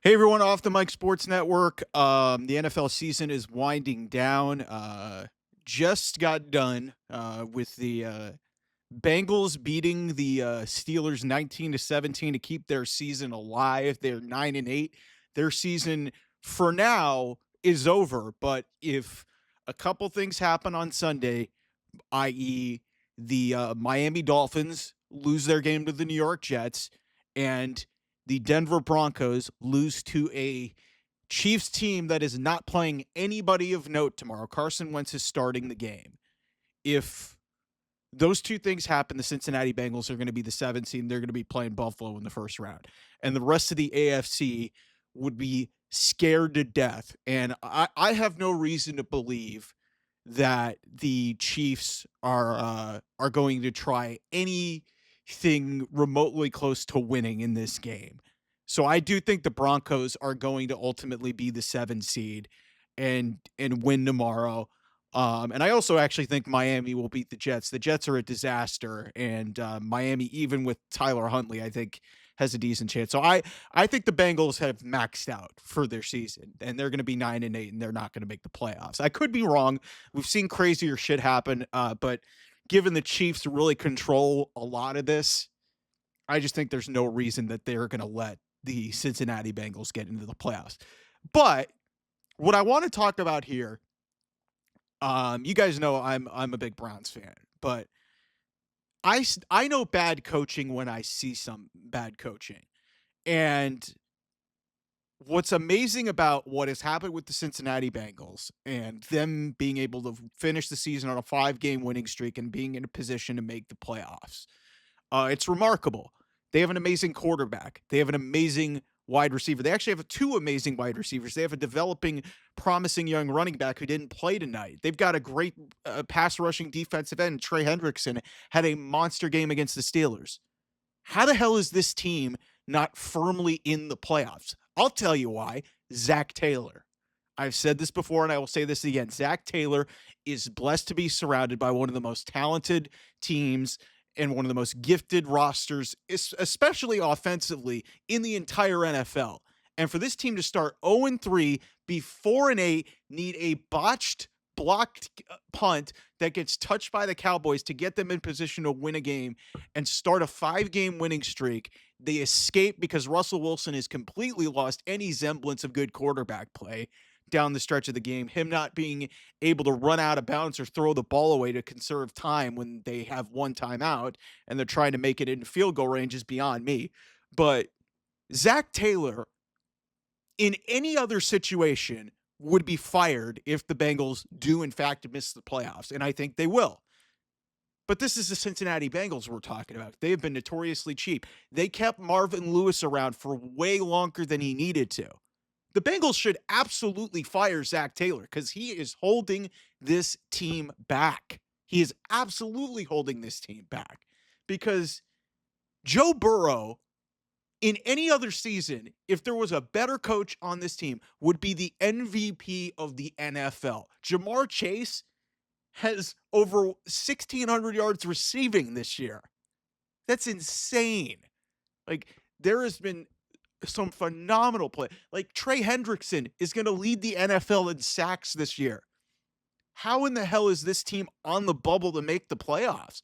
Hey everyone, off the Mike Sports Network. The NFL season is winding down. Just got done with the Bengals beating the Steelers 19-17 to keep their season alive. They're 9-8. Their season for now is over. But if a couple things happen on Sunday, i.e., the Miami Dolphins lose their game to the New York Jets, and the Denver Broncos lose to a Chiefs team that is not playing anybody of note tomorrow. Carson Wentz is starting the game. If those two things happen, the Cincinnati Bengals are going to be the 7th seed, and they're going to be playing Buffalo in the first round. And the rest of the AFC would be scared to death. And I have no reason to believe that the Chiefs are going to try anything remotely close to winning in this game. So I do think the Broncos are going to ultimately be the 7 seed and win tomorrow. And I also actually think Miami will beat the Jets. The Jets are a disaster, and Miami, even with Tyler Huntley, I think has a decent chance. So I think the Bengals have maxed out for their season, and they're going to be 9-8, and they're not going to make the playoffs. I could be wrong. We've seen crazier shit happen, but given the Chiefs really control a lot of this, I just think there's no reason that they're going to let the Cincinnati Bengals get into the playoffs. But what I want to talk about here, you guys know I'm a big Browns fan, but I know bad coaching when I see some bad coaching. And what's amazing about what has happened with the Cincinnati Bengals and them being able to finish the season on a 5-game winning streak and being in a position to make the playoffs, it's remarkable. They have an amazing quarterback. They have an amazing wide receiver. They actually have two amazing wide receivers. They have a developing, promising young running back who didn't play tonight. They've got a great pass rushing defensive end. Trey Hendrickson had a monster game against the Steelers. How the hell is this team not firmly in the playoffs? I'll tell you why. Zac Taylor. I've said this before and I will say this again. Zac Taylor is blessed to be surrounded by one of the most talented teams and one of the most gifted rosters, especially offensively, in the entire NFL. And for this team to start 0-3, be 4-8, need a botched blocked punt that gets touched by the Cowboys to get them in position to win a game and start a 5-game winning streak. They escape because Russell Wilson has completely lost any semblance of good quarterback play down the stretch of the game. Him not being able to run out of bounds or throw the ball away to conserve time when they have one timeout and they're trying to make it into field goal range is beyond me. But Zac Taylor, in any other situation, would be fired if the Bengals do, in fact, miss the playoffs. And I think they will. But this is the Cincinnati Bengals we're talking about. They have been notoriously cheap. They kept Marvin Lewis around for way longer than he needed to. The Bengals should absolutely fire Zac Taylor because he is holding this team back. He is absolutely holding this team back because Joe Burrow, in any other season, if there was a better coach on this team, would be the MVP of the NFL. Jamar Chase has over 1,600 yards receiving this year. That's insane. Like, there has been some phenomenal play. Like, Trey Hendrickson is going to lead the NFL in sacks this year. How in the hell is this team on the bubble to make the playoffs?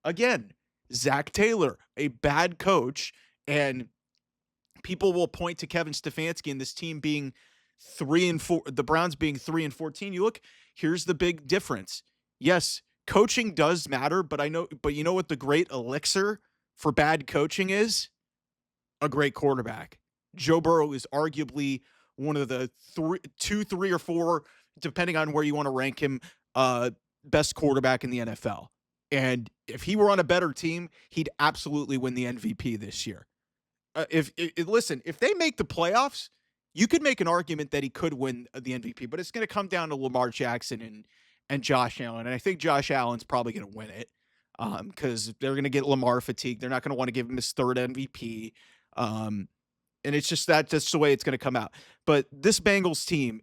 Again, Zac Taylor, a bad coach, and people will point to Kevin Stefanski and this team being 3-4, the Browns being 3-14. You look, here's the big difference. Yes, coaching does matter, but you know what the great elixir for bad coaching is? A great quarterback. Joe Burrow is arguably one of the 2, 3, or 4, depending on where you want to rank him, best quarterback in the NFL. And if he were on a better team, he'd absolutely win the MVP this year. Listen, if they make the playoffs, you could make an argument that he could win the MVP, but it's going to come down to Lamar Jackson and Josh Allen. And I think Josh Allen's probably going to win it because they're going to get Lamar fatigue. They're not going to want to give him his third MVP. And it's just that's the way it's going to come out. But this Bengals team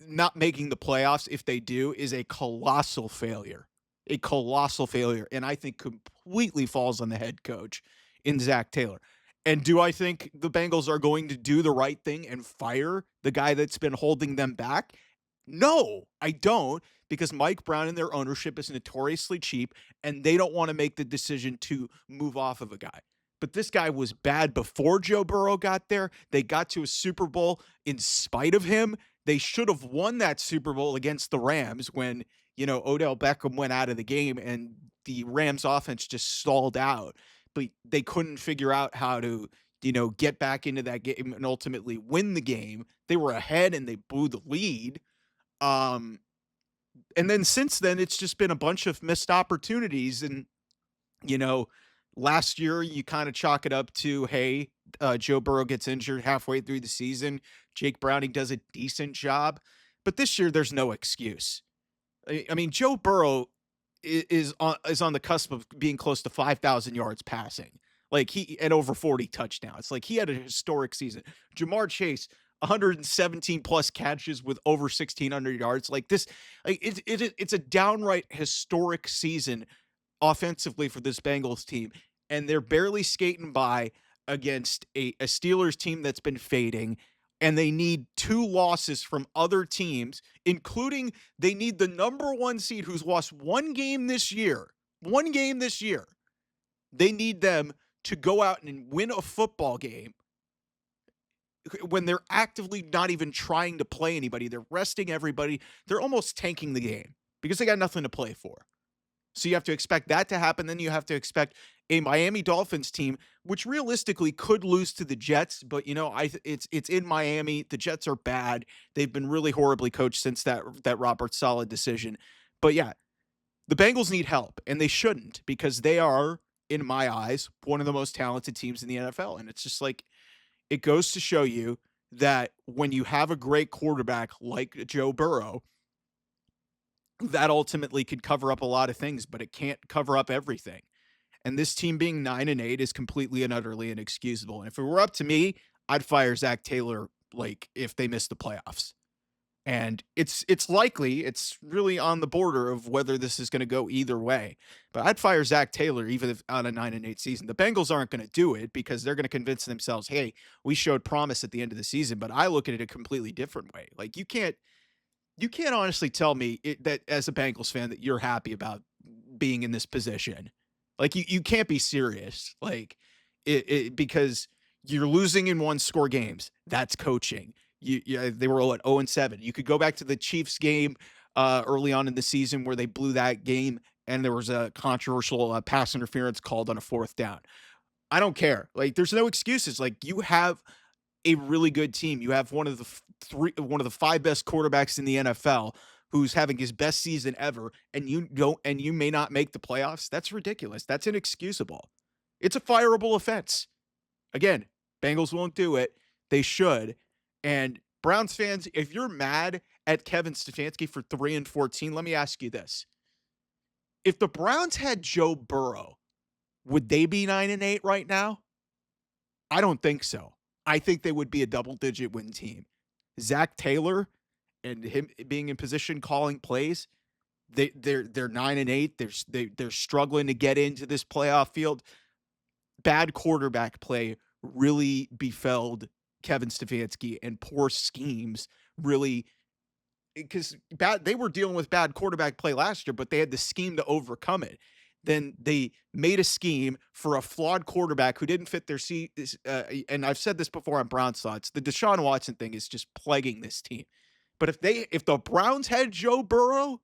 not making the playoffs, if they do, is a colossal failure. A colossal failure. And I think completely falls on the head coach in Zac Taylor. And do I think the Bengals are going to do the right thing and fire the guy that's been holding them back? No, I don't, because Mike Brown and their ownership is notoriously cheap and they don't want to make the decision to move off of a guy. But this guy was bad before Joe Burrow got there. They got to a Super Bowl in spite of him. They should have won that Super Bowl against the Rams when, Odell Beckham went out of the game and the Rams offense just stalled out. But they couldn't figure out how to, get back into that game and ultimately win the game. They were ahead and they blew the lead. Um, and then since then, it's just been a bunch of missed opportunities. And, you know, last year you kind of chalk it up to, hey, Joe Burrow gets injured halfway through the season. Jake Browning does a decent job. But this year, there's no excuse. I mean, Joe Burrow is on the cusp of being close to 5,000 yards passing. Like he and over 40 touchdowns. Like he had a historic season. Jamar Chase, 117 plus catches with over 1,600 yards. Like this, like it's a downright historic season offensively for this Bengals team, and they're barely skating by against a Steelers team that's been fading, and they need two losses from other teams, including they need the number one seed who's lost one game this year. One game this year. They need them to go out and win a football game when they're actively not even trying to play anybody. They're resting everybody. They're almost tanking the game because they got nothing to play for. So you have to expect that to happen. Then you have to expect a Miami Dolphins team, which realistically could lose to the Jets, but it's in Miami. The Jets are bad. They've been really horribly coached since that Robert Saleh decision. But yeah, the Bengals need help, and they shouldn't, because they are, in my eyes, one of the most talented teams in the NFL. And it's just like, it goes to show you that when you have a great quarterback like Joe Burrow, that ultimately could cover up a lot of things, but it can't cover up everything. And this team being 9-8 is completely and utterly inexcusable. And if it were up to me, I'd fire Zac Taylor like if they missed the playoffs. And it's likely, it's really on the border of whether this is going to go either way. But I'd fire Zac Taylor even if on a 9-8 season. The Bengals aren't going to do it because they're going to convince themselves, hey, we showed promise at the end of the season. But I look at it a completely different way. Like you can't honestly tell me that as a Bengals fan that you're happy about being in this position. Like you can't be serious. Like because you're losing in one score games. That's coaching. They were at 0-7. You could go back to the Chiefs game early on in the season where they blew that game and there was a controversial pass interference called on a fourth down. I don't care. Like there's no excuses. Like you have a really good team. You have one of the five best quarterbacks in the NFL who's having his best season ever, and you may not make the playoffs. That's ridiculous. That's inexcusable. It's a fireable offense. Again, Bengals won't do it. They should. And Browns fans, if you're mad at Kevin Stefanski for 3-14, let me ask you this. If the Browns had Joe Burrow, would they be 9-8 right now? I don't think so. I think they would be a double-digit win team. Zac Taylor and him being in position calling plays, they're 9-8. They're struggling to get into this playoff field. Bad quarterback play really befelled Kevin Stefanski, and poor schemes really, because they were dealing with bad quarterback play last year, but they had the scheme to overcome it. Then they made a scheme for a flawed quarterback who didn't fit their seat. And I've said this before on Browns Thoughts. The Deshaun Watson thing is just plaguing this team. But if the Browns had Joe Burrow,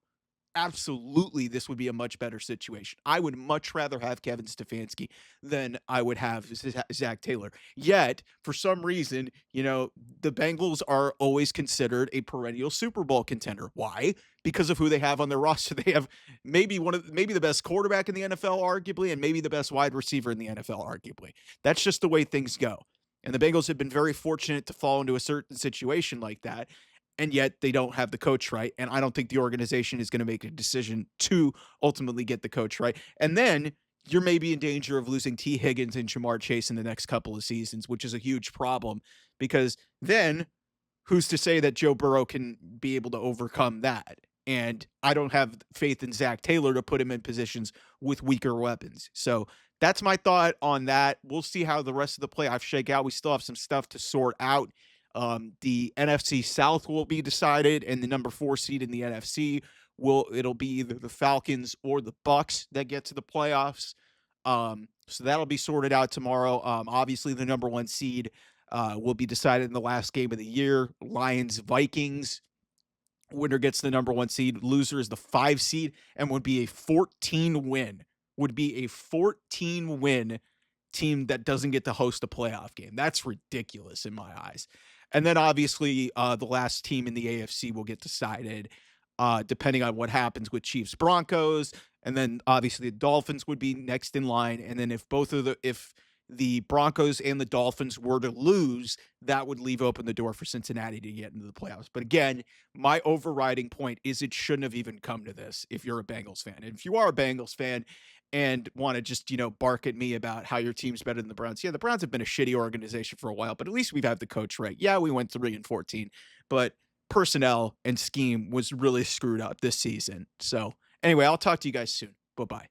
absolutely this would be a much better situation. I would much rather have Kevin Stefanski than I would have Zac Taylor. Yet, for some reason, the Bengals are always considered a perennial Super Bowl contender. Why? Because of who they have on their roster. They have maybe the best quarterback in the NFL, arguably, and maybe the best wide receiver in the NFL, arguably. That's just the way things go. And the Bengals have been very fortunate to fall into a certain situation like that. And yet they don't have the coach right. And I don't think the organization is going to make a decision to ultimately get the coach right. And then you're maybe in danger of losing T. Higgins and Jamar Chase in the next couple of seasons, which is a huge problem, because then who's to say that Joe Burrow can be able to overcome that? And I don't have faith in Zac Taylor to put him in positions with weaker weapons. So that's my thought on that. We'll see how the rest of the playoffs shake out. We still have some stuff to sort out. The NFC South will be decided, and the number 4 seed in the NFC it'll be either the Falcons or the Bucks that get to the playoffs. So that'll be sorted out tomorrow. Obviously, the number 1 seed will be decided in the last game of the year. Lions Vikings. Winner gets the number 1 seed. Loser is the 5 seed and would be a 14 win. Would be a 14 win team that doesn't get to host a playoff game. That's ridiculous in my eyes. And then obviously the last team in the AFC will get decided depending on what happens with Chiefs Broncos. And then obviously the Dolphins would be next in line. And then if the Broncos and the Dolphins were to lose, that would leave open the door for Cincinnati to get into the playoffs. But again, my overriding point is it shouldn't have even come to this if you're a Bengals fan. And if you are a Bengals fan and want to just, bark at me about how your team's better than the Browns. Yeah, the Browns have been a shitty organization for a while, but at least we've had the coach right. Yeah, we went 3-14, but personnel and scheme was really screwed up this season. So anyway, I'll talk to you guys soon. Bye-bye.